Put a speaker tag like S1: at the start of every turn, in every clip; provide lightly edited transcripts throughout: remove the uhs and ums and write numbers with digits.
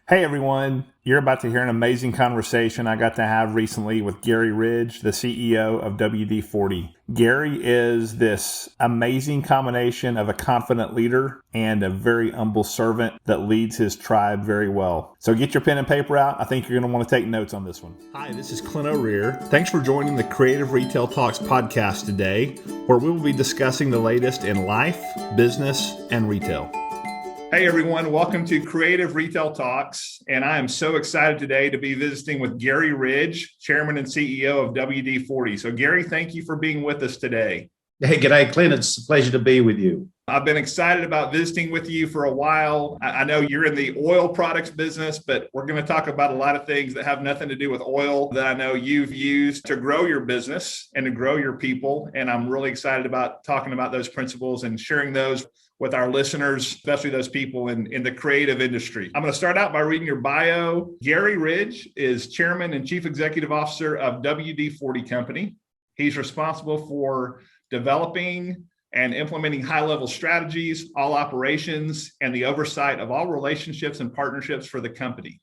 S1: Hey everyone, you're about to hear an amazing conversation I got to have recently with Garry Ridge, the CEO of WD-40. Garry is this amazing combination of a confident leader and a very humble servant that leads his tribe very well. So get your pen and paper out. I think you're going to want to take notes on this one. Hi, this is Clint O'Rear. Thanks for joining the Creative Retail Talks podcast today, where we will be discussing the latest in life, business, and retail. Hey everyone, welcome to Creative Retail Talks, and I am so excited today to be visiting with Garry Ridge, Chairman and CEO of WD-40. So Garry, thank you for being with us today.
S2: Hey, g'day, Clint. It's a pleasure to be with you.
S1: I've been excited about visiting with you for a while. I know you're in the oil products business, but we're going to talk about a lot of things that have nothing to do with oil that I know you've used to grow your business and to grow your people. And I'm really excited about talking about those principles and sharing those with our listeners, especially those people in the creative industry. I'm going to start out by reading your bio. Garry Ridge is Chairman and Chief Executive Officer of WD-40 Company. He's responsible for developing and implementing high-level strategies, all operations, and the oversight of all relationships and partnerships for the company.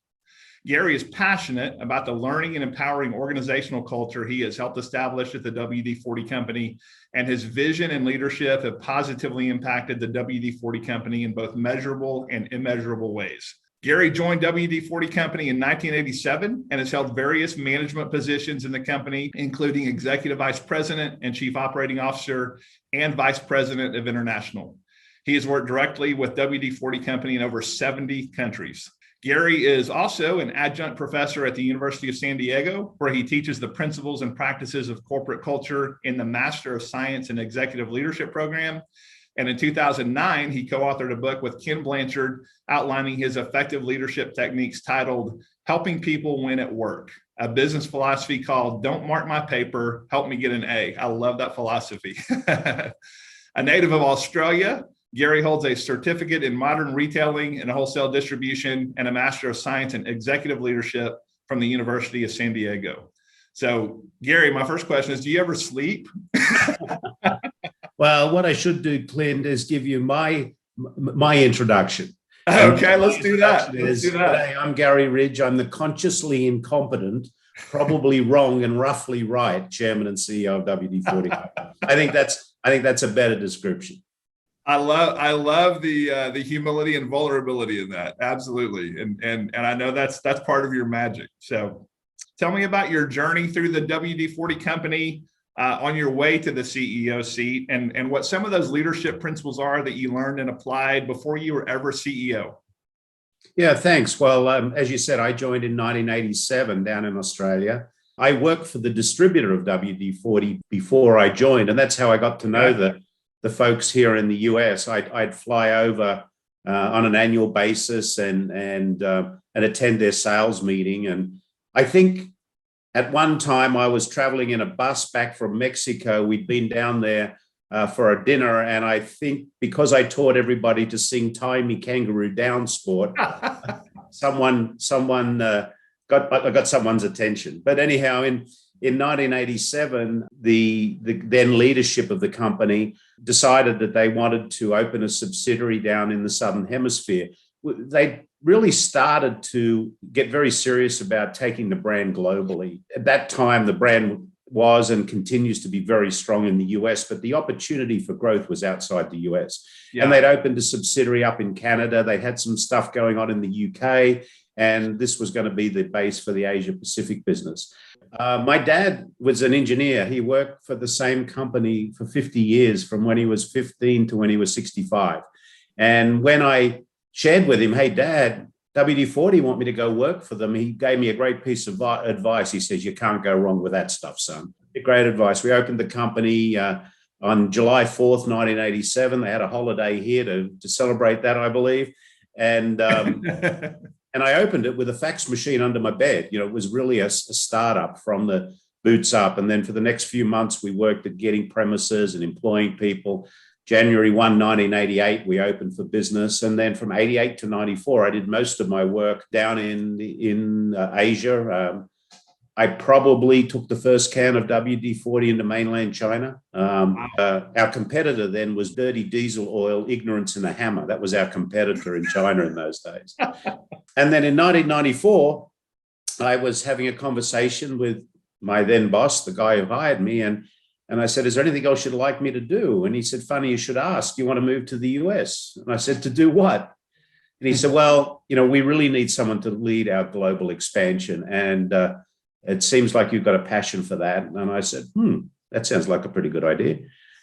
S1: Garry is passionate about the learning and empowering organizational culture he has helped establish at the WD-40 Company, and his vision and leadership have positively impacted the WD-40 Company in both measurable and immeasurable ways. Garry joined WD-40 Company in 1987 and has held various management positions in the company, including Executive Vice President and Chief Operating Officer and Vice President of International. He has worked directly with WD-40 Company in over 70 countries. Garry is also an adjunct professor at the University of San Diego, where he teaches the principles and practices of corporate culture in the Master of Science and Executive Leadership program. And in 2009, he co-authored a book with Ken Blanchard outlining his effective leadership techniques titled Helping People Win at Work, a business philosophy called Don't Mark My Paper, Help Me Get an A. I love that philosophy. A native of Australia, Garry holds a certificate in modern retailing and wholesale distribution and a Master of Science in Executive Leadership from the University of San Diego. So, Garry, my first question is, do you ever sleep?
S2: Well, what I should do, Clint, is give you my introduction.
S1: Okay, let's do that.
S2: G'day, I'm Garry Ridge. I'm the consciously incompetent, probably wrong and roughly right Chairman and CEO of WD-40. I think that's a better description.
S1: I love the humility and vulnerability in that. Absolutely. And I know that's part of your magic. So tell me about your journey through the WD-40 Company on your way to the CEO seat, and what some of those leadership principles are that you learned and applied before you were ever CEO.
S2: Yeah, thanks. Well, as you said, I joined in 1987 down in Australia. I worked for the distributor of WD-40 before I joined, and that's how I got to know the folks here in the US. I'd fly over on an annual basis and attend their sales meeting. And I think at one time I was traveling in a bus back from Mexico. We'd been down there for a dinner, and I think because I taught everybody to sing "Tie Me Kangaroo Down" sport, I got someone's attention. But anyhow, in 1987, the then leadership of the company decided that they wanted to open a subsidiary down in the Southern Hemisphere. They really started to get very serious about taking the brand globally. At that time, the brand was and continues to be very strong in the US, but the opportunity for growth was outside the US. Yeah. And they'd opened a subsidiary up in Canada. They had some stuff going on in the UK, and this was going to be the base for the Asia Pacific business. My dad was an engineer. He worked for the same company for 50 years, from when he was 15 to when he was 65. And when I shared with him, hey, Dad, WD-40 want me to go work for them, he gave me a great piece of advice. He says, you can't go wrong with that stuff, son. Great advice. We opened the company on July 4th, 1987. They had a holiday here to celebrate that, I believe. And and I opened it with a fax machine under my bed. You know, it was really a startup from the boots up. And then for the next few months, we worked at getting premises and employing people. January 1, 1988, we opened for business. And then from 88 to 94, I did most of my work down in Asia. I probably took the first can of WD-40 into mainland China. Our competitor then was dirty diesel oil, ignorance in a hammer. That was our competitor in China in those days. And then in 1994, I was having a conversation with my then boss, the guy who hired me, and I said, "Is there anything else you'd like me to do?" And he said, "Funny you should ask. You want to move to the US?" And I said, "To do what?" And he said, "Well, we really need someone to lead our global expansion. And it seems like you've got a passion for that." And I said, that sounds like a pretty good idea.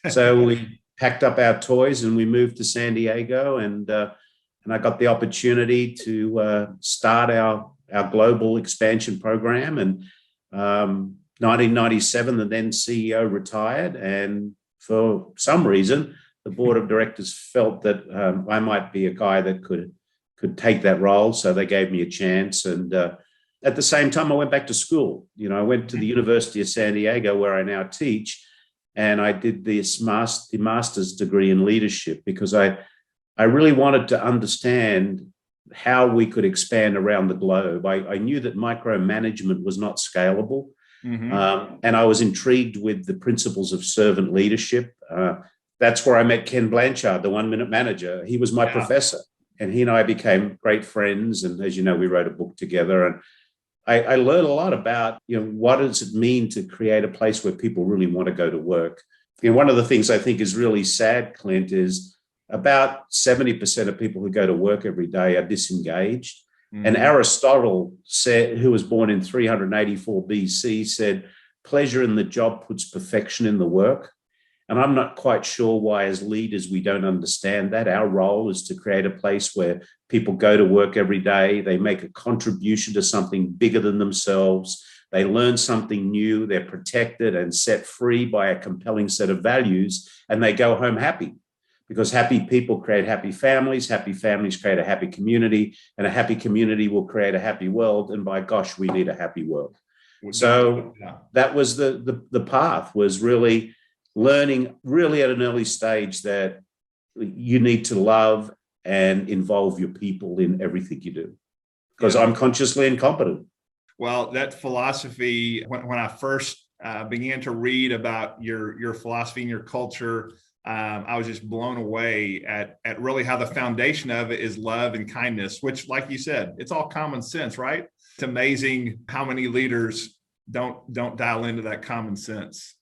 S2: So we packed up our toys and we moved to San Diego, and I got the opportunity to start our global expansion program. And 1997, the then CEO retired. And for some reason, the board of directors felt that I might be a guy that could take that role. So they gave me a chance. And at the same time, I went back to school. I went to the University of San Diego, where I now teach, and I did the master's degree in leadership because I really wanted to understand how we could expand around the globe. I knew that micromanagement was not scalable. And I was intrigued with the principles of servant leadership. That's where I met Ken Blanchard, the 1 Minute Manager. He was my professor, and he and I became great friends. And as you know, we wrote a book together. And I learned a lot about, what does it mean to create a place where people really want to go to work. One of the things I think is really sad, Clint, is about 70% of people who go to work every day are disengaged. And Aristotle said, who was born in 384 BC, said, "Pleasure in the job puts perfection in the work." And I'm not quite sure why, as leaders, we don't understand that. Our role is to create a place where people go to work every day. They make a contribution to something bigger than themselves. They learn something new. They're protected and set free by a compelling set of values, and they go home happy. Because happy people create happy families create a happy community, and a happy community will create a happy world. And by gosh, we need a happy world. So that was the path, was really learning really at an early stage that you need to love and involve your people in everything you do, because I'm consciously incompetent.
S1: Well, that philosophy, when I first began to read about your philosophy and your culture, I was just blown away at really how the foundation of it is love and kindness, which, like you said, it's all common sense, right? It's amazing how many leaders don't dial into that common sense.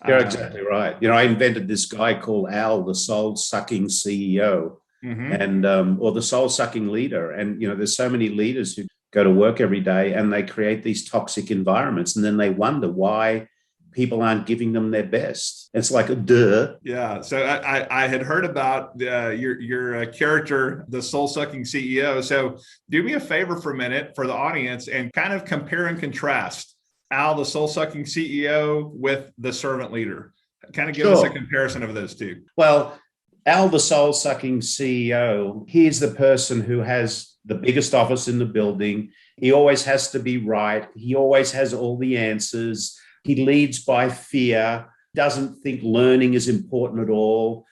S2: You're exactly right. I invented this guy called Al, the soul-sucking CEO, and or the soul-sucking leader. And there's so many leaders who go to work every day and they create these toxic environments, and then they wonder why people aren't giving them their best. It's like a duh.
S1: Yeah. So I had heard about your character, the soul-sucking CEO. So do me a favor for a minute for the audience and kind of compare and contrast Al, the soul-sucking CEO, with the servant leader. Kind of give us a comparison of those two.
S2: Well, Al, the soul-sucking CEO, he's the person who has the biggest office in the building. He always has to be right. He always has all the answers. He leads by fear, doesn't think learning is important at all.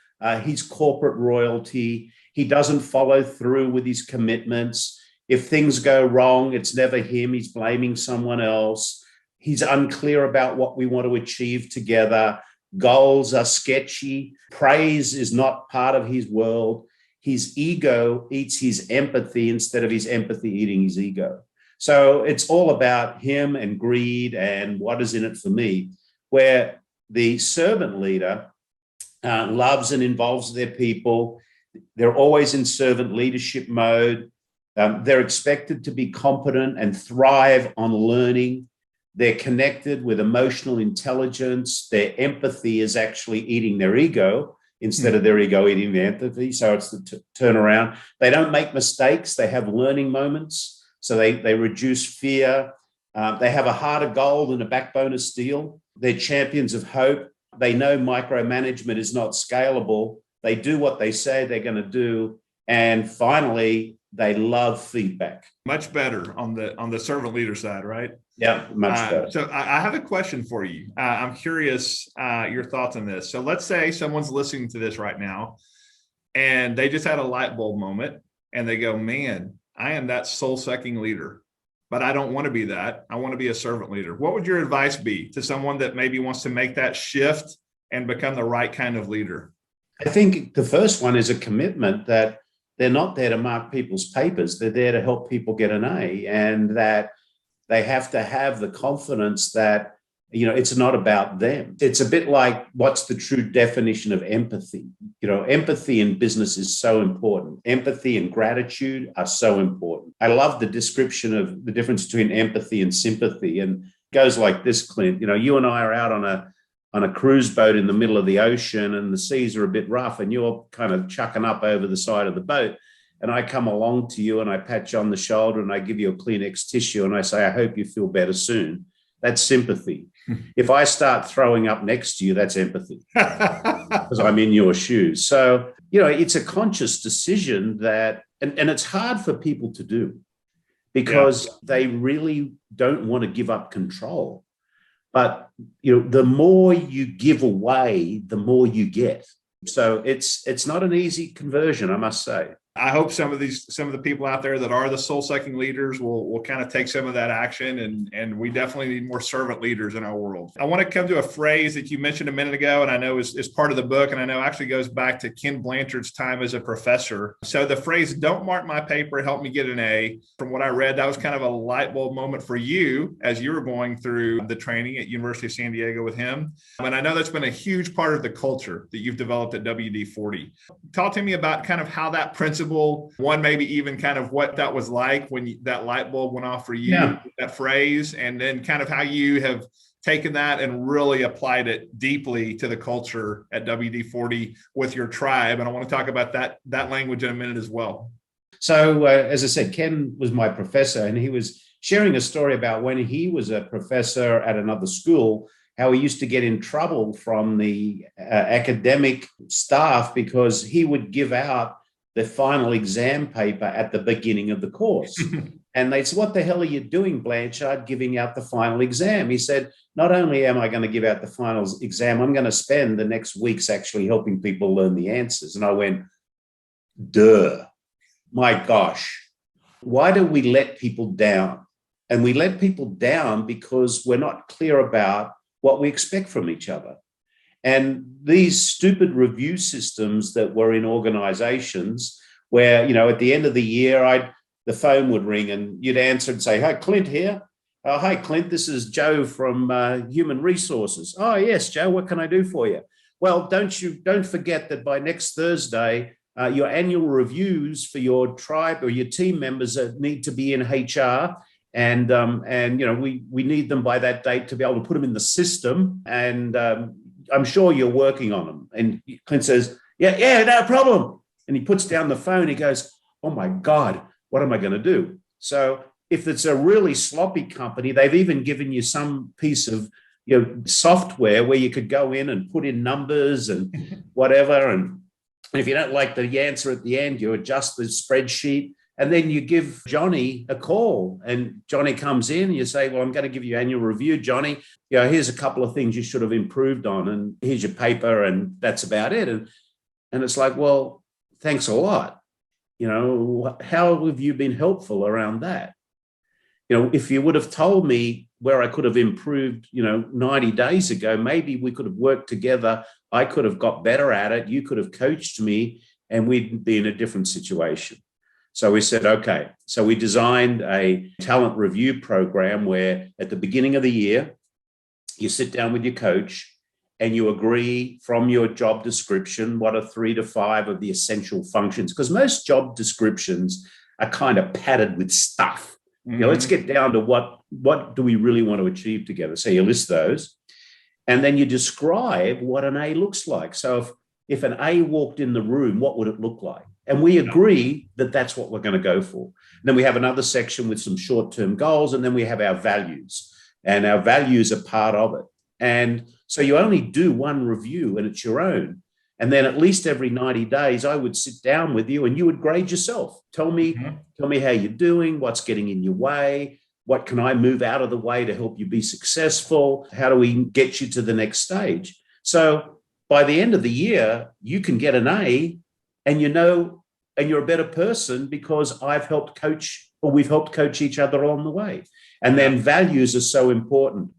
S2: He's corporate royalty. He doesn't follow through with his commitments. If things go wrong, it's never him. He's blaming someone else. He's unclear about what we want to achieve together. Goals are sketchy. Praise is not part of his world. His ego eats his empathy instead of his empathy eating his ego. So it's all about him and greed and what is in it for me, where the servant leader loves and involves their people. They're always in servant leadership mode. They're expected to be competent and thrive on learning. They're connected with emotional intelligence. Their empathy is actually eating their ego instead of their ego eating their empathy. So it's the turnaround. They don't make mistakes. They have learning moments. So they reduce fear. They have a heart of gold and a backbone of steel. They're champions of hope. They know micromanagement is not scalable. They do what they say they're going to do. And finally, they love feedback.
S1: Much better on the servant leader side, right?
S2: Yeah, much better.
S1: So I have a question for you. I'm curious your thoughts on this. So let's say someone's listening to this right now and they just had a light bulb moment and they go, man, I am that soul-sucking leader, but I don't want to be that. I want to be a servant leader. What would your advice be to someone that maybe wants to make that shift and become the right kind of leader?
S2: I think the first one is a commitment that they're not there to mark people's papers. They're there to help people get an A, and that they have to have the confidence that, it's not about them. It's a bit like, what's the true definition of empathy? Empathy in business is so important. Empathy and gratitude are so important. I love the description of the difference between empathy and sympathy, and it goes like this, Clint. You and I are out on a cruise boat in the middle of the ocean, and the seas are a bit rough, and you're kind of chucking up over the side of the boat. And I come along to you and I pat you on the shoulder and I give you a Kleenex tissue and I say, I hope you feel better soon. That's sympathy. If I start throwing up next to you, that's empathy, because I'm in your shoes. So, it's a conscious decision that, and it's hard for people to do, because they really don't want to give up control. But, the more you give away, the more you get. So it's not an easy conversion, I must say.
S1: I hope some of the people out there that are the soul-sucking leaders will kind of take some of that action, and we definitely need more servant leaders in our world. I want to come to a phrase that you mentioned a minute ago, and I know is part of the book, and I know actually goes back to Ken Blanchard's time as a professor. So the phrase, "Don't mark my paper, help me get an A." From what I read, that was kind of a light bulb moment for you as you were going through the training at University of San Diego with him. And I know that's been a huge part of the culture that you've developed at WD-40. Talk to me about kind of how that principle, one, maybe even kind of what that was like when that light bulb went off for you, that phrase, and then kind of how you have taken that and really applied it deeply to the culture at WD-40 with your tribe. And I want to talk about that language in a minute as well.
S2: So, as I said, Ken was my professor, and he was sharing a story about when he was a professor at another school, how he used to get in trouble from the academic staff because he would give out the final exam paper at the beginning of the course. And they said, "What the hell are you doing, Blanchard, giving out the final exam?" He said, "Not only am I going to give out the final exam, I'm going to spend the next weeks actually helping people learn the answers." And I went, duh, my gosh, why do we let people down? And we let people down because we're not clear about what we expect from each other. And these stupid review systems that were in organizations where, at the end of the year, the phone would ring and you'd answer and say, "Hi, Clint here. Hi, Clint, this is Joe from Human Resources." "Oh, yes, Joe, what can I do for you?" "Well, don't forget that by next Thursday, your annual reviews for your tribe or your team members need to be in HR. And we need them by that date to be able to put them in the system. And I'm sure you're working on them." And Clint says, yeah, no problem. And he puts down the phone. He goes, "Oh my God, what am I going to do?" So if it's a really sloppy company, they've even given you some piece of software where you could go in and put in numbers and whatever. And if you don't like the answer at the end, you adjust the spreadsheet. And then you give Johnny a call, and Johnny comes in and you say, "Well, I'm going to give you annual review, Johnny. Here's a couple of things you should have improved on, and here's your paper, and that's about it." And it's like, well, thanks a lot. How have you been helpful around that? If you would have told me where I could have improved, 90 days ago, maybe we could have worked together. I could have got better at it. You could have coached me, and we'd be in a different situation. So we said, okay. So we designed a talent review program where at the beginning of the year, you sit down with your coach and you agree from your job description what are 3 to 5 of the essential functions, because most job descriptions are kind of padded with stuff.
S1: Mm-hmm.
S2: Let's get down to what do we really want to achieve together. So you list those, and then you describe what an A looks like. So if an A walked in the room, what would it look like? And we agree that that's what we're going to go for. And then we have another section with some short-term goals, and then we have our values, and our values are part of it. And so you only do one review, and it's your own. And then at least every 90 days, I would sit down with you and you would grade yourself. Tell me how you're doing, what's getting in your way, what can I move out of the way to help you be successful? How do we get you to the next stage? So by the end of the year, you can get an A, and and you're a better person because I've helped coach, or we've helped coach each other along the way. And then values are so important.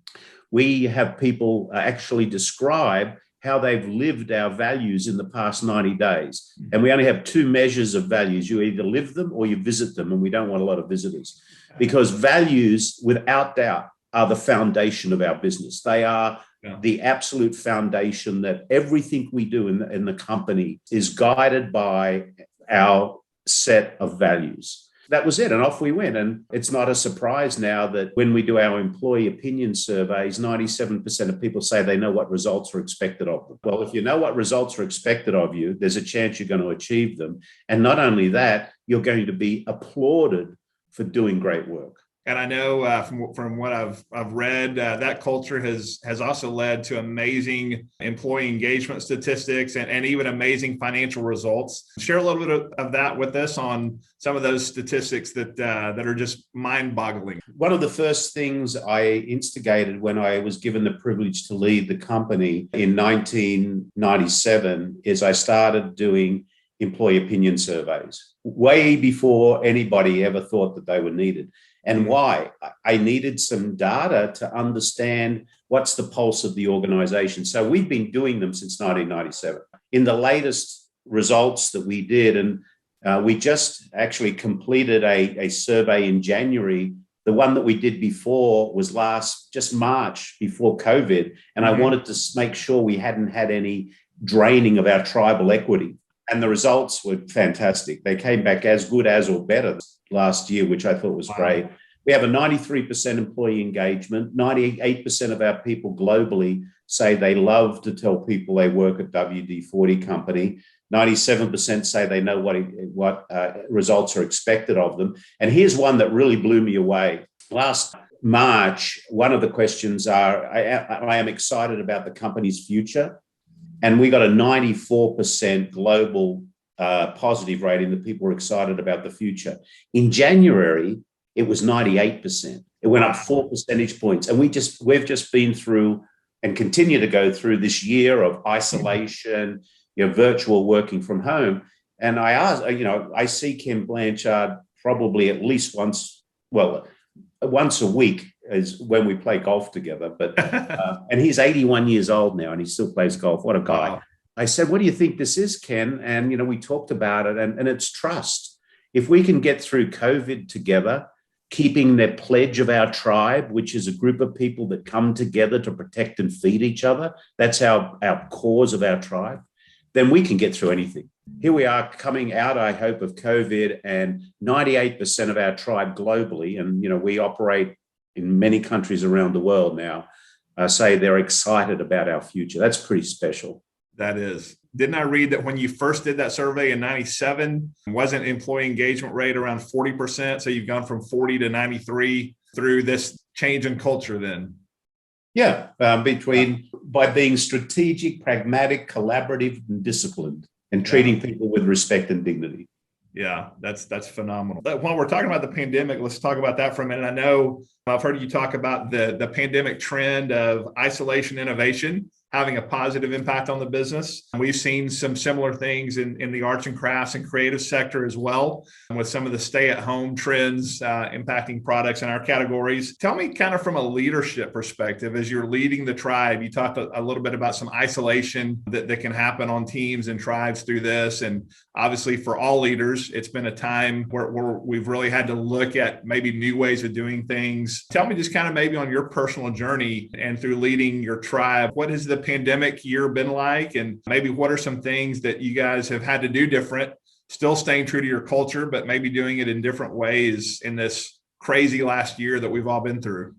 S2: We have people actually describe how they've lived our values in the past 90 days. And we only have two measures of values. You either live them or you visit them, and we don't want a lot of visitors, because values, without doubt, are the foundation of our business. They are the absolute foundation that everything we do in the company is guided by our set of values. That was it. And off we went. And it's not a surprise now that when we do our employee opinion surveys, 97% of people say they know what results are expected of them. Well, if you know what results are expected of you, there's a chance you're going to achieve them. And not only that, you're going to be applauded for doing great work.
S1: And I know from what I've read, that culture has also led to amazing employee engagement statistics and even amazing financial results. Share a little bit of that with us on some of those statistics that are just mind-boggling.
S2: One of the first things I instigated when I was given the privilege to lead the company in 1997 is I started doing employee opinion surveys way before anybody ever thought that they were needed. And why? I needed some data to understand what's the pulse of the organization. So we've been doing them since 1997. In the latest results that we did, and we just actually completed a survey in January. The one that we did before was just March before COVID. And I wanted to make sure we hadn't had any draining of our tribal equity. And the results were fantastic. They came back as good as or better last year, which I thought was great. We have a 93% employee engagement. 98% of our people globally say they love to tell people they work at WD-40 company. 97% say they know what results are expected of them. And here's one that really blew me away. Last March, one of the questions I am excited about the company's future. And we got a 94% global positive rating that people were excited about the future. In January, it was 98%. It went up 4 percentage points. And we've just been through and continue to go through this year of isolation, virtual working from home. And I asked, I see Ken Blanchard probably at least once a week is when we play golf together. But and he's 81 years old now and he still plays golf. What a guy. Wow. I said, what do you think this is, Ken? And, we talked about it and it's trust. If we can get through COVID together, keeping the pledge of our tribe, which is a group of people that come together to protect and feed each other, that's our cause of our tribe, then we can get through anything. Here we are coming out, I hope, of COVID, and 98% of our tribe globally, and we operate in many countries around the world now, say they're excited about our future. That's pretty special.
S1: That is. Didn't I read that when you first did that survey in 97, wasn't employee engagement rate around 40%? So you've gone from 40 to 93 through this change in culture then?
S2: Yeah, by being strategic, pragmatic, collaborative, and disciplined, and treating people with respect and dignity.
S1: Yeah, that's phenomenal. But while we're talking about the pandemic, let's talk about that for a minute. I know I've heard you talk about the pandemic trend of isolation innovation having a positive impact on the business. And we've seen some similar things in the arts and crafts and creative sector as well, with some of the stay-at-home trends impacting products in our categories. Tell me kind of from a leadership perspective, as you're leading the tribe, you talked a little bit about some isolation that can happen on teams and tribes through this. And obviously for all leaders, it's been a time where we've really had to look at maybe new ways of doing things. Tell me just kind of maybe on your personal journey and through leading your tribe, what has the pandemic year been like? And maybe what are some things that you guys have had to do different, still staying true to your culture, but maybe doing it in different ways in this crazy last year that we've all been through?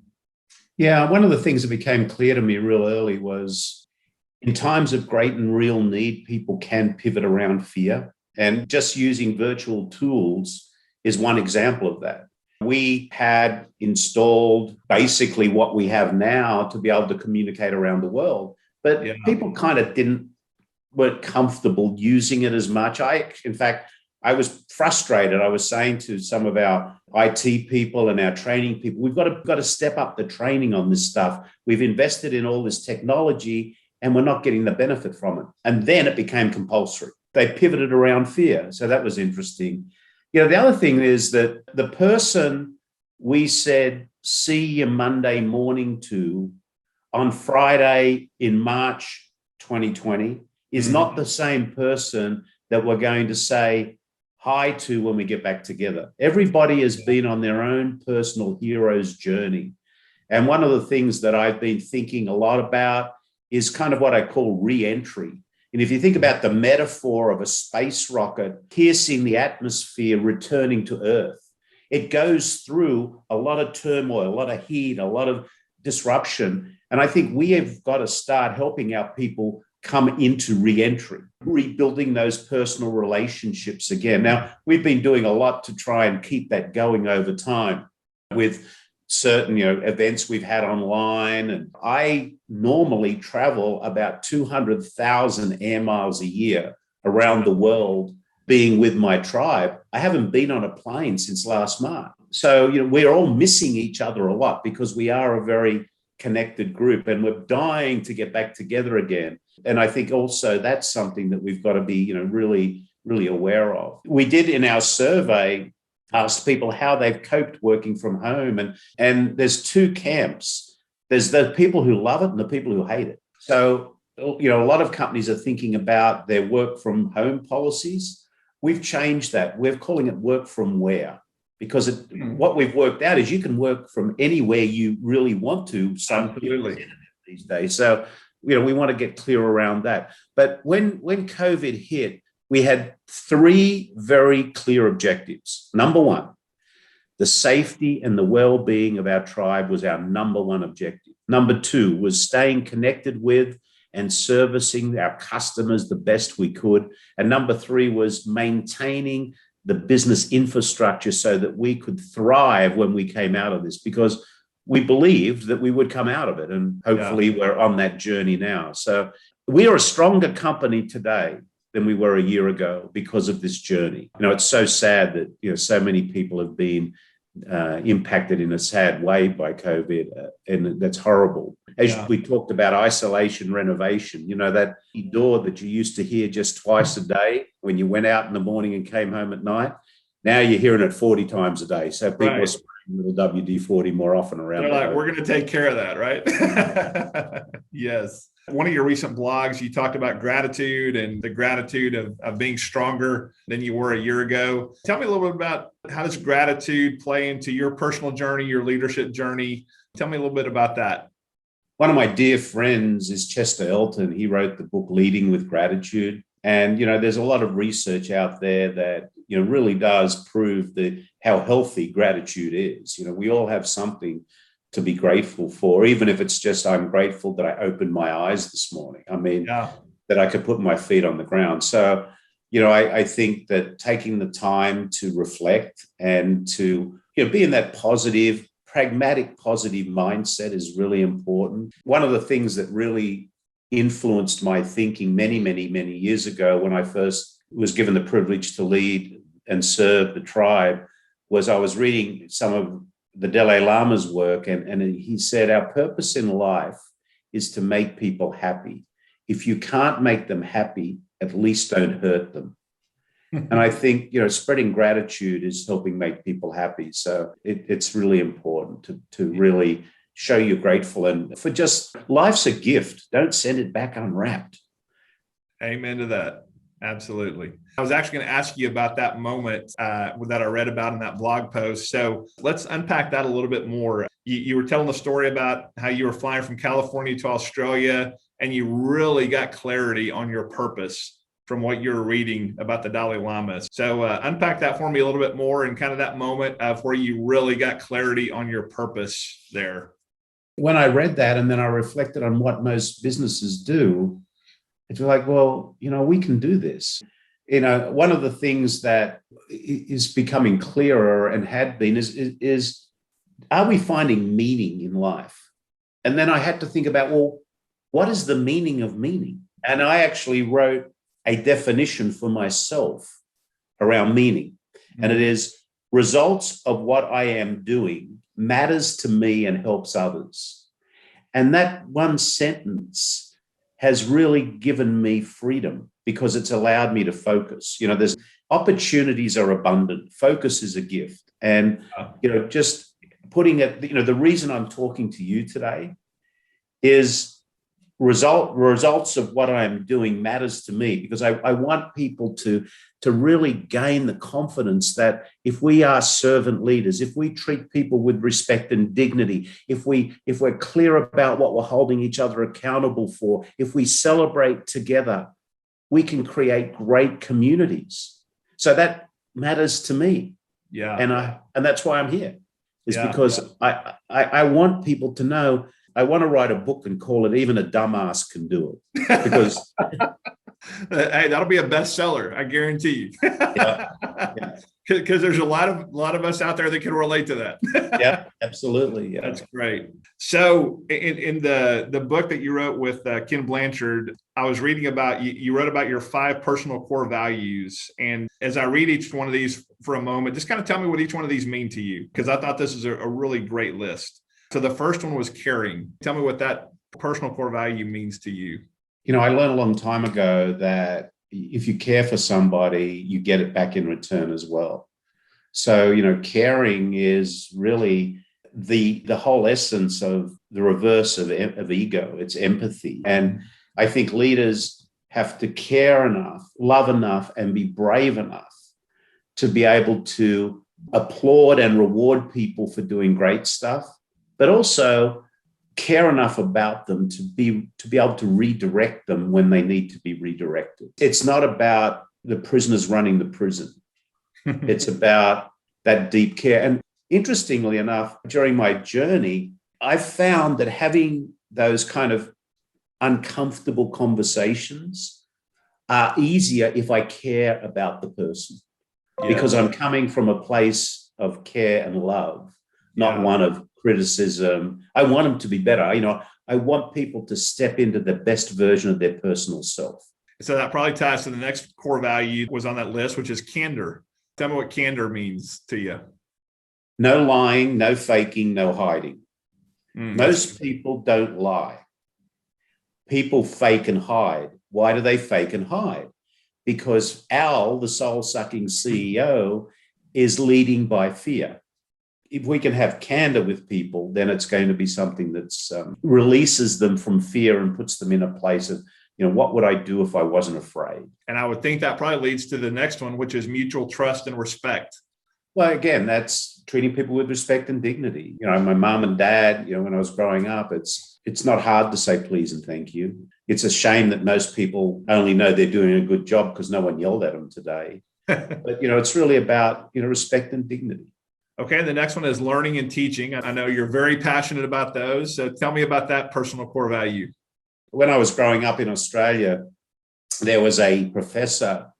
S2: Yeah, one of the things that became clear to me real early was in times of great and real need, people can pivot around fear. And just using virtual tools is one example of that. We had installed basically what we have now to be able to communicate around the world. But people kind of weren't comfortable using it as much. In fact, I was frustrated. I was saying to some of our IT people and our training people, we've got to step up the training on this stuff. We've invested in all this technology and we're not getting the benefit from it. And then it became compulsory. They pivoted around fear. So that was interesting. The other thing is that the person we said, see you Monday morning to, on Friday in March 2020 is not the same person that we're going to say hi to when we get back together. Everybody has been on their own personal hero's journey. And one of the things that I've been thinking a lot about is kind of what I call re-entry. And if you think about the metaphor of a space rocket piercing the atmosphere, returning to Earth, it goes through a lot of turmoil, a lot of heat, a lot of disruption. And I think we have got to start helping our people come into re-entry, rebuilding those personal relationships again. Now, we've been doing a lot to try and keep that going over time with certain events we've had online. And I normally travel about 200,000 air miles a year around the world being with my tribe. I haven't been on a plane since last March. So, we're all missing each other a lot because we are a very connected group and we're dying to get back together again. And I think also that's something that we've got to be, really, really aware of. We did in our survey ask people how they've coped working from home. And there's two camps. There's the people who love it and the people who hate it. So, a lot of companies are thinking about their work from home policies. We've changed that. We're calling it work from where, because what we've worked out is you can work from anywhere you really want to.
S1: Absolutely.
S2: These days. So, we want to get clear around that. But when COVID hit, we had three very clear objectives. Number one, the safety and the well-being of our tribe was our number one objective. Number two was staying connected with and servicing our customers the best we could. And number three was maintaining the business infrastructure so that we could thrive when we came out of this, because we believed that we would come out of it. And hopefully we're on that journey now. So we are a stronger company today than we were a year ago because of this journey. It's so sad that, so many people have been impacted in a sad way by COVID, and that's horrible. As we talked about isolation renovation, that door that you used to hear just twice a day when you went out in the morning and came home at night, now you're hearing it 40 times a day. So people are spraying little WD-40 more often around.
S1: They're like, we're going to take care of that, right? Yes. One of your recent blogs, you talked about gratitude and the gratitude of being stronger than you were a year ago. Tell me a little bit about how does gratitude play into your personal journey, your leadership journey? Tell me a little bit about that.
S2: One of my dear friends is 𝗧𝗔𝗞𝗘𝗔𝗪𝗦. He wrote the book Leading with Gratitude. And, there's a lot of research out there that, really does prove how healthy gratitude is. We all have something to be grateful for, even if it's just, I'm grateful that I opened my eyes this morning. That I could put my feet on the ground. So, I think that taking the time to reflect and to, be in that positive, pragmatic, positive mindset is really important. One of the things that really influenced my thinking many, many, many years ago when I first was given the privilege to lead and serve the tribe was I was reading some of the Dalai Lama's work, and he said, our purpose in life is to make people happy. If you can't make them happy, at least don't hurt them. And I think, spreading gratitude is helping make people happy. So it's really important to really show you're grateful. And for just, life's a gift. Don't send it back unwrapped.
S1: Amen to that. Absolutely. I was actually going to ask you about that moment that I read about in that blog post. So let's unpack that a little bit more. You were telling the story about how you were flying from California to Australia, and you really got clarity on your purpose from what you're reading about the Dalai Lama. So unpack that for me a little bit more, and kind of that moment of where you really got clarity on your purpose there.
S2: When I read that, and then I reflected on what most businesses do, it's like, well, we can do this. One of the things that is becoming clearer and had been is are we finding meaning in life? And then I had to think about, well, what is the meaning of meaning? And I actually wrote a definition for myself around meaning. And it is results of what I am doing matters to me and helps others. And that one sentence has really given me freedom because it's allowed me to focus. There's opportunities are abundant. Focus is a gift. And, just putting it, the reason I'm talking to you today is results of what I'm doing matters to me, because I want people to really gain the confidence that if we are servant leaders, if we treat people with respect and dignity, if we're clear about what we're holding each other accountable for, if we celebrate together, we can create great communities. So that matters to me.
S1: Yeah.
S2: And that's why I'm here, is because I want people to know. I want to write a book and call it Even a Dumbass Can Do It, because
S1: hey, that'll be a bestseller, I guarantee you. Because there's a lot of us out there that can relate to that.
S2: Yeah, absolutely. Yeah,
S1: that's great. So in the book that you wrote with Ken Blanchard, I was reading about you wrote about your 5 personal core values. And as I read each one of these for a moment, just kind of tell me what each one of these mean to you, because I thought this is a really great list. So the first one was caring. Tell me what that personal core value means to you.
S2: I learned a long time ago that if you care for somebody, you get it back in return as well. So, caring is really the whole essence of the reverse of ego. It's empathy. And I think leaders have to care enough, love enough, and be brave enough to be able to applaud and reward people for doing great stuff, but also care enough about them to be able to redirect them when they need to be redirected. It's not about the prisoners running the prison. It's about that deep care. And interestingly enough, during my journey, I found that having those kind of uncomfortable conversations are easier if I care about the person, because I'm coming from a place of care and love, not one of criticism. I want them to be better. I want people to step into the best version of their personal self.
S1: So that probably ties to the next core value was on that list, which is candor. Tell me what candor means to you.
S2: No lying, no faking, no hiding. Most people don't lie. People fake and hide. Why do they fake and hide? Because Al, the soul-sucking CEO, is leading by fear. If we can have candor with people, then it's going to be something that's releases them from fear and puts them in a place of, what would I do if I wasn't afraid?
S1: And I would think that probably leads to the next one, which is mutual trust and respect.
S2: Well, again, that's treating people with respect and dignity. My mom and dad, when I was growing up, it's not hard to say please and thank you. It's a shame that most people only know they're doing a good job because no one yelled at them today. But, it's really about, respect and dignity.
S1: Okay, the next one is learning and teaching. I know you're very passionate about those. So tell me about that personal core value.
S2: When I was growing up in Australia, there was a professor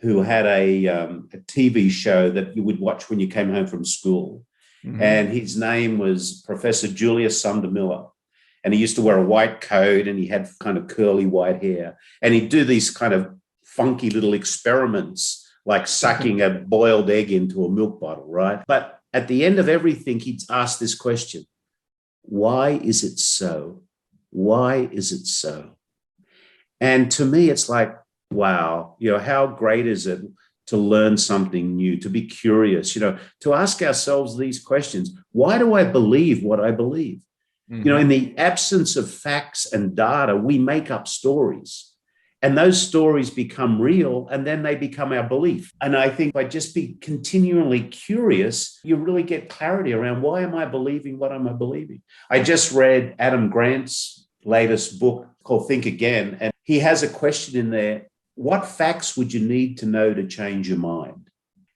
S2: who had a TV show that you would watch when you came home from school. Mm-hmm. And his name was Professor Julius 𝗧𝗔𝗪𝗏. And he used to wear a white coat and he had kind of curly white hair. And he'd do these kind of funky little experiments, like sucking a boiled egg into a milk bottle, right? But at the end of everything, he'd ask this question: why is it so? Why is it so? And to me, it's like, wow, how great is it to learn something new, to be curious, to ask ourselves these questions. Why do I believe what I believe? Mm-hmm. In the absence of facts and data, we make up stories. And those stories become real, and then they become our belief. And I think by just being continually curious, you really get clarity around, why am I believing what am I believing? I just read Adam Grant's latest book called Think Again, and he has a question in there: what facts would you need to know to change your mind?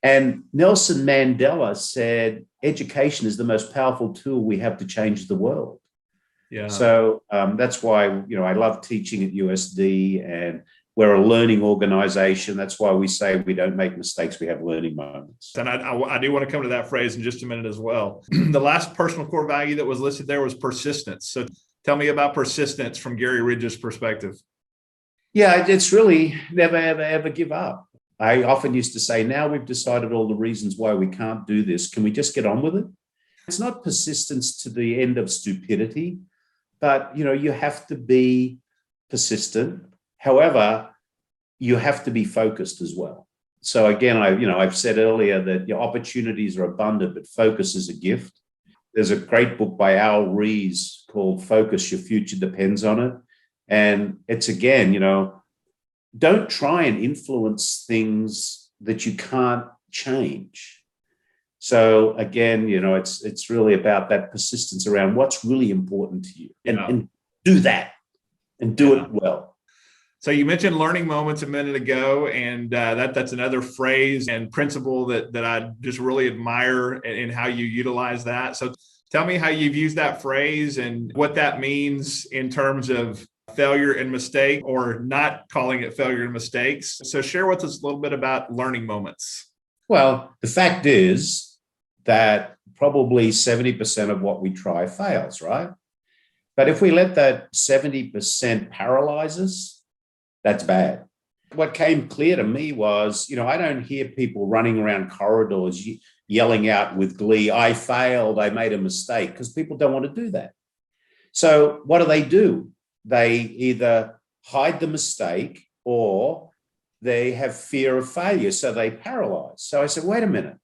S2: And Nelson Mandela said, education is the most powerful tool we have to change the world. Yeah. So that's why, I love teaching at USD, and we're a learning organization. That's why we say we don't make mistakes, we have learning moments.
S1: And I do want to come to that phrase in just a minute as well. The last personal core value that was listed there was persistence. So tell me about persistence from Garry Ridge's perspective.
S2: Yeah, it's really never, ever, ever give up. I often used to say, now we've decided all the reasons why we can't do this. Can we just get on with it? It's not persistence to the end of stupidity, but, you have to be persistent. However, you have to be focused as well. So again, I've said earlier that your opportunities are abundant, but focus is a gift. There's a great book by Al Ries called Focus, Your Future Depends on It. And it's again, don't try and influence things that you can't change. So again, it's really about that persistence around what's really important to you, and do that and do it well.
S1: So you mentioned learning moments a minute ago, and that's another phrase and principle that I just really admire in how you utilize that. So tell me how you've used that phrase and what that means in terms of failure and mistake, or not calling it failure and mistakes. So share with us a little bit about learning moments.
S2: Well, the fact is that probably 70% of what we try fails, right? But if we let that 70% paralyze us, that's bad. What came clear to me was, I don't hear people running around corridors yelling out with glee, I failed, I made a mistake, because people don't want to do that. So what do? They either hide the mistake or they have fear of failure, so they paralyze. So I said, wait a minute,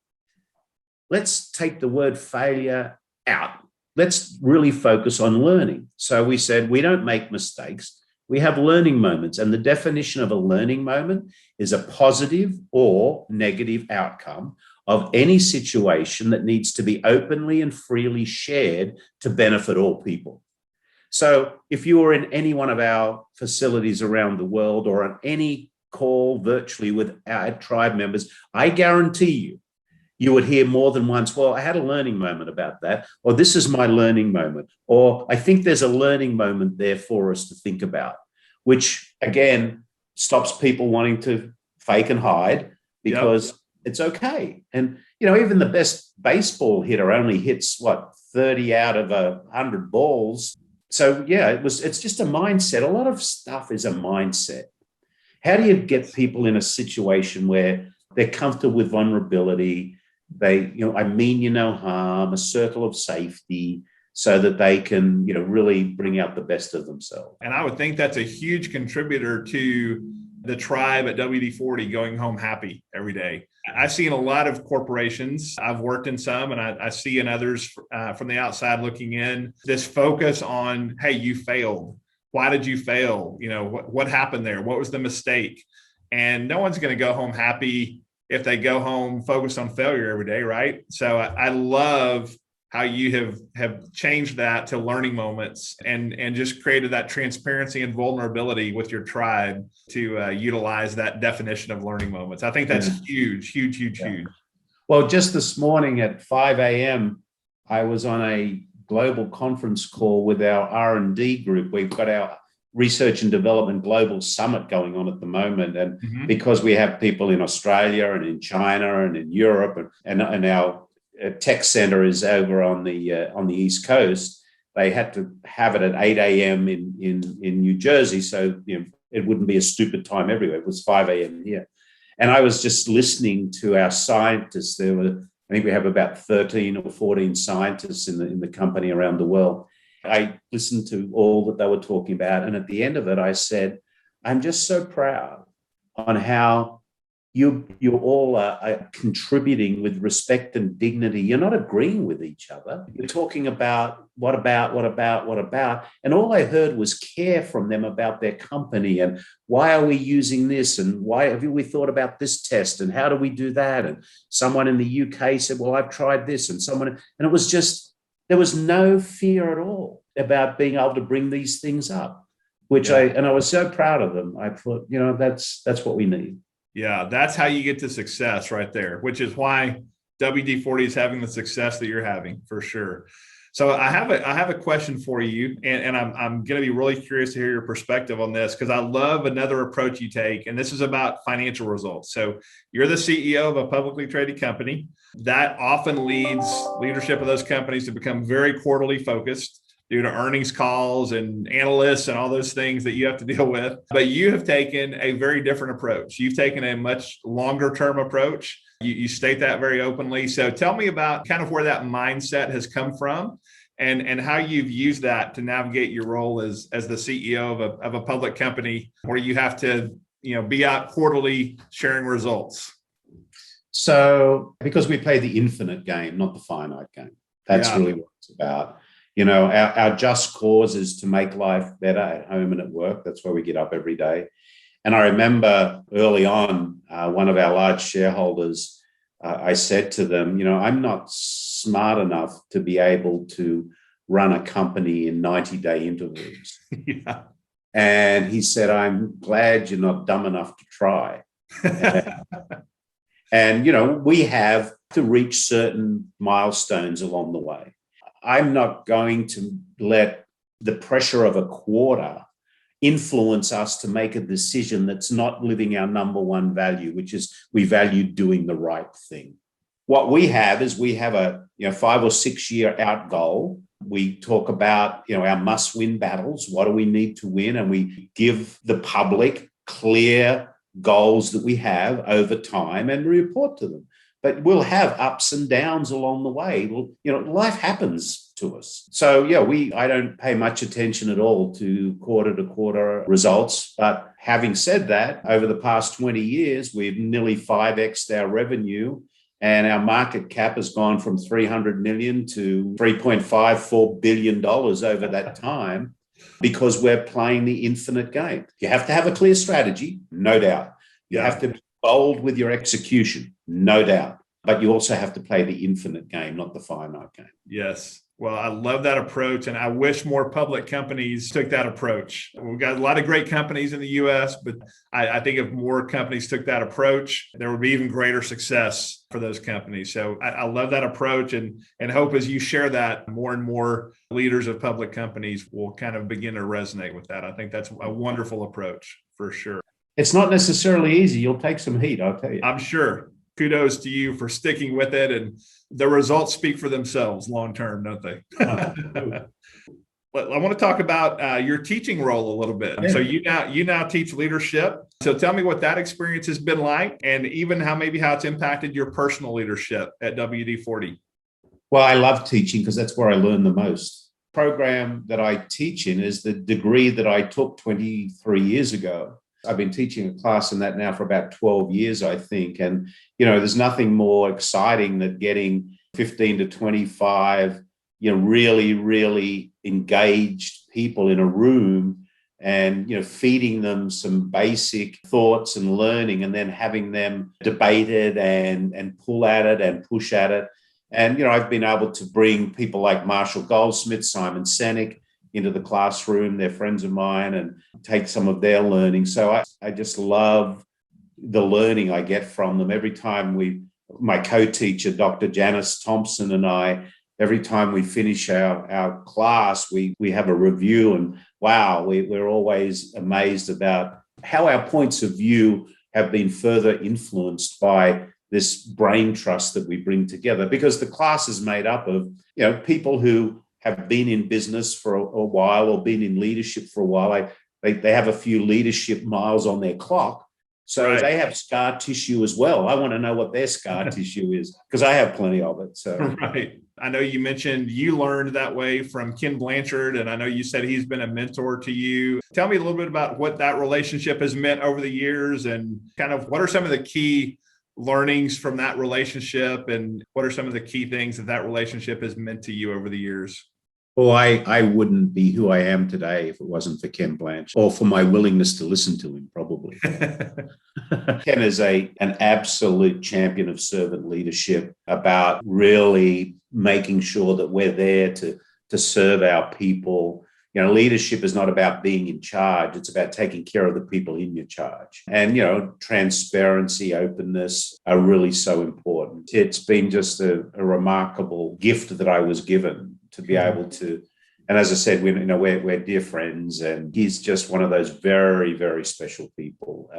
S2: let's take the word failure out. Let's really focus on learning. So we said, we don't make mistakes. We have learning moments. And the definition of a learning moment is a positive or negative outcome of any situation that needs to be openly and freely shared to benefit all people. So if you were in any one of our facilities around the world or on any call virtually with our tribe members, I guarantee you would hear more than once, well, I had a learning moment about that, or this is my learning moment, or I think there's a learning moment there for us to think about, which again stops people wanting to fake and hide because it's okay. And, even the best baseball hitter only hits 30 out of 100 balls. So it's just a mindset. A lot of stuff is a mindset. How do you get people in a situation where they're comfortable with vulnerability? They, I mean you no harm, a circle of safety, so that they can, really bring out the best of themselves.
S1: And I would think that's a huge contributor to the tribe at WD-40 going home happy every day. I've seen a lot of corporations. I've worked in some, and I see in others from the outside looking in, this focus on, hey, you failed. Why did you fail? What happened there? What was the mistake? And no one's going to go home happy if they go home focused on failure every day, right? So I love how you have changed that to learning moments and just created that transparency and vulnerability with your tribe to utilize that definition of learning moments. I think that's huge.
S2: Well, just this morning at 5 a.m., I was on a global conference call with our R&D group. We've got our Research and Development Global Summit going on at the moment. And because we have people in Australia and in China and in Europe and our tech center is over on the East Coast, they had to have it at 8 a.m. in New Jersey. So it wouldn't be a stupid time everywhere. It was 5 a.m. here. And I was just listening to our scientists. I think we have about 13 or 14 scientists in the company around the world. I listened to all that they were talking about. And at the end of it, I said, I'm just so proud on how you all are contributing with respect and dignity. You're not agreeing with each other. You're talking about what about. And all I heard was care from them about their company and why are we using this and why have we thought about this test and how do we do that? And someone in the UK said, well, I've tried this, and it was just, there was no fear at all about being able to bring these things up, I was so proud of them. I thought, that's what we need.
S1: Yeah, that's how you get to success right there, which is why WD-40 is having the success that you're having for sure. So I have a question for you, and I'm going to be really curious to hear your perspective on this because I love another approach you take, and this is about financial results. So you're the CEO of a publicly traded company. That often leads leadership of those companies to become very quarterly focused due to earnings calls and analysts and all those things that you have to deal with. But you have taken a very different approach. You've taken a much longer term approach. You state that very openly. So tell me about kind of where that mindset has come from and how you've used that to navigate your role as the CEO of a public company where you have to, be out quarterly sharing results.
S2: So because we play the infinite game, not the finite game, that's really what it's about. Our just cause is to make life better at home and at work. That's why we get up every day. And I remember early on, one of our large shareholders, I said to them, I'm not smart enough to be able to run a company in 90-day intervals.
S1: Yeah.
S2: And he said, I'm glad you're not dumb enough to try. And, we have to reach certain milestones along the way. I'm not going to let the pressure of a quarter influence us to make a decision that's not living our number one value, which is we value doing the right thing. What we have is we have a 5 or 6 year out goal. We talk about our must-win battles. What do we need to win? And we give the public clear goals that we have over time and report to them. But we'll have ups and downs along the way. Life happens to us. So I don't pay much attention at all to quarter results. But having said that, over the past 20 years, we've nearly 5x'd our revenue, and our market cap has gone from 300 million to $3.54 billion over that time, because we're playing the infinite game. You have to have a clear strategy, no doubt. You have to be bold with your execution, no doubt. But you also have to play the infinite game, not the finite game.
S1: Yes. Well, I love that approach, and I wish more public companies took that approach. We've got a lot of great companies in the U.S., but I think if more companies took that approach, there would be even greater success for those companies. So I love that approach, and hope as you share that, more and more leaders of public companies will kind of begin to resonate with that. I think that's a wonderful approach for sure.
S2: It's not necessarily easy. You'll take some heat, I'll tell you.
S1: I'm sure. Kudos to you for sticking with it, and the results speak for themselves long term, don't they? But I want to talk about your teaching role a little bit. Yeah. So you now teach leadership. So tell me what that experience has been like, and even how it's impacted your personal leadership at WD-40.
S2: Well, I love teaching because that's where I learn the most. The program that I teach in is the degree that I took 23 years ago. I've been teaching a class in that now for about 12 years, I think. And, there's nothing more exciting than getting 15 to 25, really, really engaged people in a room and, feeding them some basic thoughts and learning, and then having them debated and pull at it and push at it. And, I've been able to bring people like Marshall Goldsmith, Simon Sinek into the classroom. They're friends of mine, and take some of their learning. So I just love the learning I get from them. Every time my co-teacher, Dr. Janice Thompson, and I, every time we finish our class, we have a review, and wow, we're always amazed about how our points of view have been further influenced by this brain trust that we bring together. Because the class is made up of, people who have been in business for a while or been in leadership for a while. They have a few leadership miles on their clock. So right. They have scar tissue as well. I want to know what their scar tissue is, because I have plenty of it. So
S1: right. I know you mentioned you learned that way from Ken Blanchard, and I know you said he's been a mentor to you. Tell me a little bit about what that relationship has meant over the years, and kind of what are some of the key learnings from that relationship, and what are some of the key things that relationship has meant to you over the years?
S2: Well, I wouldn't be who I am today if it wasn't for Ken Blanchard, or for my willingness to listen to him, probably. Ken is an absolute champion of servant leadership, about really making sure that we're there to serve our people. Leadership is not about being in charge. It's about taking care of the people in your charge. And, transparency, openness are really so important. It's been just a remarkable gift that I was given to be able to. And as I said, we're dear friends, and he's just one of those very, very special people.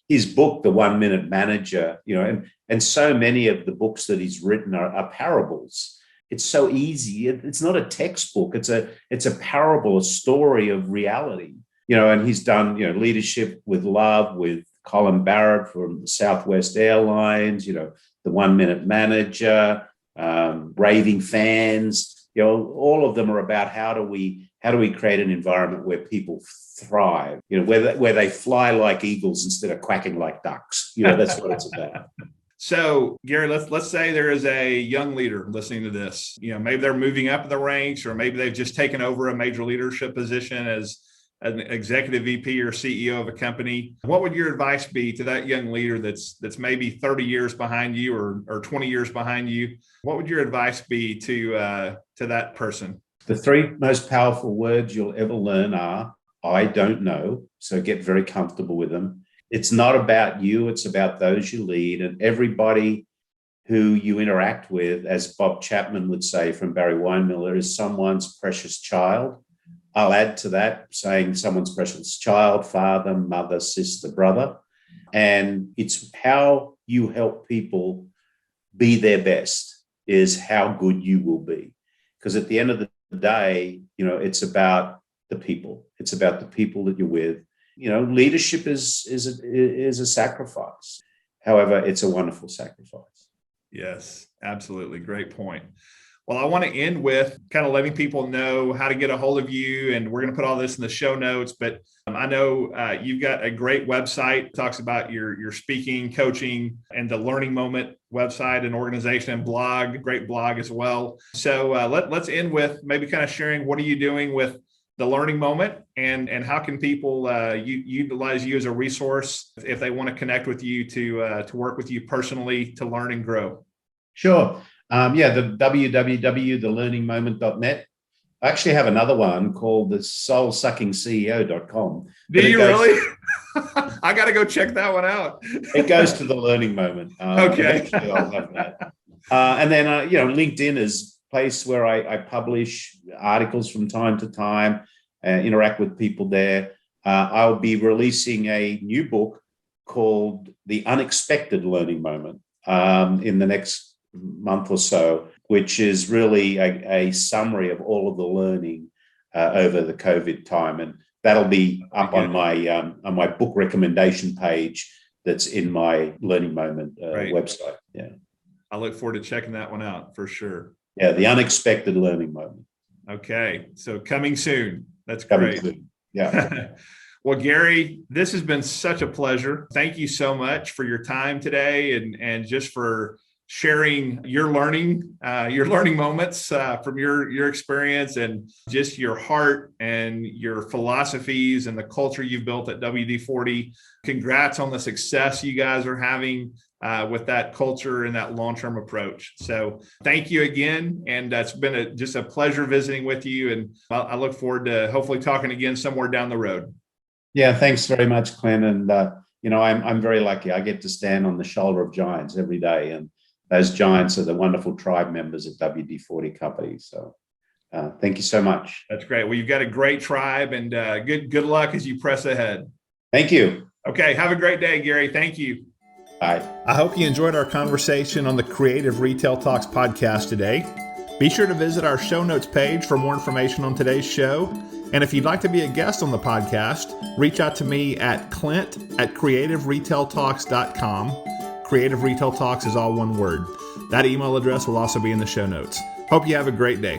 S2: His book, The 1 Minute Manager, and so many of the books that he's written are parables. It's so easy. It's not a textbook. It's a parable, a story of reality. And he's done, Leadership with Love with Colin Barrett from Southwest Airlines, The 1 Minute Manager, Raving Fans. All of them are about how do we create an environment where people thrive, where they fly like eagles instead of quacking like ducks. That's what it's about.
S1: So, Garry, let's say there is a young leader listening to this. Maybe they're moving up in the ranks, or maybe they've just taken over a major leadership position as an executive VP or CEO of a company. What would your advice be to that young leader that's maybe 30 years behind you or 20 years behind you? What would your advice be to that person?
S2: The three most powerful words you'll ever learn are, I don't know. So get very comfortable with them. It's not about you. It's about those you lead, and everybody who you interact with, as Bob Chapman would say from Barry Weinmiller, is someone's precious child. I'll add to that saying someone's precious child, father, mother, sister, brother. And it's how you help people be their best is how good you will be. Because at the end of the day, it's about the people. It's about the people that you're with. Leadership is a sacrifice. However, it's a wonderful sacrifice.
S1: Yes, absolutely. Great point. Well, I want to end with kind of letting people know how to get a hold of you, and we're going to put all this in the show notes. But I know you've got a great website that talks about your speaking, coaching, and the Learning Moment website and organization and blog, great blog as well. So let's end with maybe kind of sharing what are you doing with the Learning Moment, and how can people utilize you as a resource if they want to connect with you to work with you personally to learn and grow?
S2: Sure. The www.thelearningmoment.net. I actually have another one called the soulsuckingceo.com.
S1: Do you really? I got to go check that one out.
S2: It goes to the Learning Moment.
S1: Okay.
S2: I'll have that. And then, LinkedIn is a place where I publish articles from time to time, interact with people there. I'll be releasing a new book called The Unexpected Learning Moment in the next month or so, which is really a summary of all of the learning over the COVID time, and that'll be up on my book recommendation page that's in my Learning Moment website. Yeah,
S1: I look forward to checking that one out for sure.
S2: Yeah, The Unexpected Learning Moment.
S1: Okay, so coming soon. That's great.
S2: Coming soon. Yeah.
S1: Well, Garry, this has been such a pleasure. Thank you so much for your time today, and just for sharing your learning moments from your experience, and just your heart and your philosophies and the culture you've built at WD-40. Congrats on the success you guys are having with that culture and that long-term approach. So thank you again. And it's been just a pleasure visiting with you. And I look forward to hopefully talking again somewhere down the road.
S2: Yeah, thanks very much, Clint. And, I'm very lucky. I get to stand on the shoulder of giants every day. And those giants are the wonderful tribe members at WD-40 Company. So thank you so much.
S1: That's great. Well, you've got a great tribe, and good luck as you press ahead.
S2: Thank you.
S1: Okay. Have a great day, Garry. Thank you.
S2: Bye.
S1: I hope you enjoyed our conversation on the Creative Retail Talks podcast today. Be sure to visit our show notes page for more information on today's show. And if you'd like to be a guest on the podcast, reach out to me at clint@creativeretailtalks.com. Creative Retail Talks is all one word. That email address will also be in the show notes. Hope you have a great day.